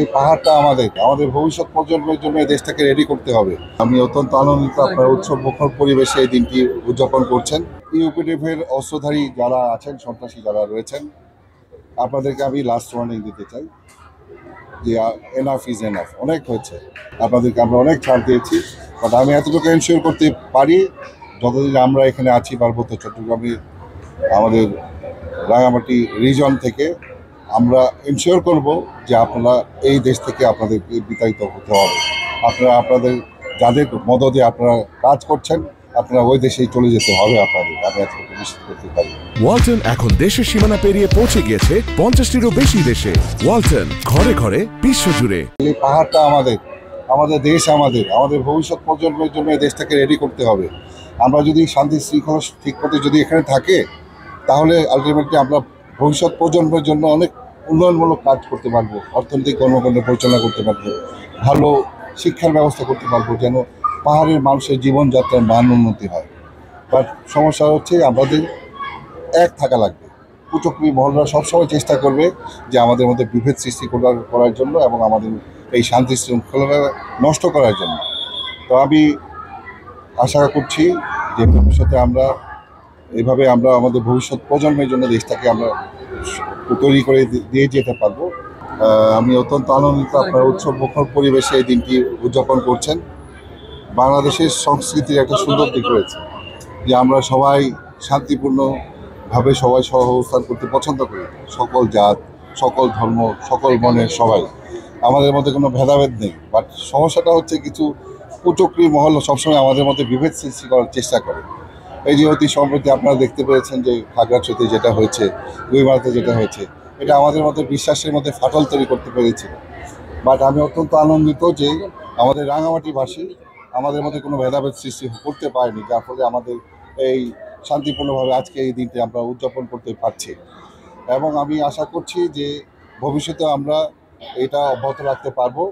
এই পাহাড়টা আমাদের আমাদের ভবিষ্যৎ প্রজন্মের জন্য এই দেশটাকে রেডি করতে হবে। আমি অত্যন্ত আনন্দিত আপনার উৎসব মুখর পরিবেশে এই দিনটি উদযাপন করছেন। ইউপিডিএফ এর অস্ত্রধারী যারা আছেন, সন্ত্রাসী যারা রয়েছেন, আপনাদেরকে আমি লাস্ট ওয়ার্নিং দিতে চাই যে এনাফ ইজ এনাফ, অনেক হয়েছে। আপনাদেরকে আমরা অনেক ছাড় দিয়েছি, বাট আমি এতটুকু এনশিওর করতে পারি যতদিন আমরা এখানে আছি পার্বত্য চট্টগ্রামে আমাদের রাঙামাটি রিজন থেকে আমরা এনশিওর করব যে আপনারা এই দেশ থেকে আপনাদেরকে বিতাড়িত হতে হবে। আপনারা আপনাদের যাদের মদদে আপনারা কাজ করছেন, আপনারা ওই দেশেই চলে যেতে হবে আপনাদের। আমি এতটুকু নিশ্চিত করতে পারি। ওয়ালটন এখন দেশের সীমানা পেরিয়ে পৌঁছে গিয়েছে 50টিরও বেশি দেশে। ওয়ালটন, ঘরে ঘরে বিশ্বজুড়ে। এই পাহাড়টা আমাদের আমাদের দেশ আমাদের ভবিষ্যৎ প্রজন্মের জন্য এই দেশটাকে রেডি করতে হবে। আমরা যদি শান্তি শৃঙ্খলা ঠিক মতো যদি এখানে থাকে, তাহলে আলটিমেটলি আমরা ভবিষ্যৎ প্রজন্মের জন্য অনেক উন্নয়নমূলক কাজ করতে পারবো, অর্থনৈতিক কর্মকাণ্ড পরিচালনা করতে পারবো, ভালো শিক্ষার ব্যবস্থা করতে পারবো, যেন পাহাড়ের মানুষের জীবনযাত্রার মান উন্নতি হয়। বাট সমস্যা হচ্ছে আমাদের এক থাকা লাগবে। কুচক্রী মহলরা সবসময় চেষ্টা করবে যে আমাদের মধ্যে বিভেদ সৃষ্টি করার জন্য এবং আমাদের এই শান্তি শৃঙ্খলা নষ্ট করার জন্য। তো আমি আশা করছি যে ভবিষ্যতে আমরা এইভাবে আমরা আমাদের ভবিষ্যৎ প্রজন্মের জন্য দেশটাকে আমরা তৈরি করে দিয়ে যেতে পারবো। আমি অত্যন্ত আনন্দিত আপনার উৎসব মুখর পরিবেশে এই দিনটি উদযাপন করছেন। বাংলাদেশের সংস্কৃতির একটা সুন্দর দিক রয়েছে যে আমরা সবাই শান্তিপূর্ণভাবে সবাই সহাবস্থান করতে পছন্দ করি। সকল জাত, সকল ধর্ম, সকল বর্ণের সবাই, আমাদের মধ্যে কোনো ভেদাভেদ নেই। বাট সমস্যাটা হচ্ছে কিছু কুচক্রী মহল সবসময় আমাদের মধ্যে বিভেদ সৃষ্টি করার চেষ্টা করে। এই যে অতি সম্প্রতি আপনারা দেখতে পেয়েছেন যে খাগড়াছড়িতে যেটা হয়েছে, গুইমারাতে যেটা হয়েছে, এটা আমাদের মধ্যে বিশ্বাসের মধ্যে ফাটল তৈরি করতে পেরেছিল। বাট আমি অত্যন্ত আনন্দিত যে আমাদের রাঙামাটিবাসী আমাদের মধ্যে কোনো ভেদাভেদ সৃষ্টি করতে পারেনি, যার ফলে আমাদের এই শান্তিপূর্ণভাবে আজকে এই দিনটি আমরা উদযাপন করতে পারছি। এবং আমি আশা করছি যে ভবিষ্যতে আমরা এটা অব্যাহত রাখতে পারবো।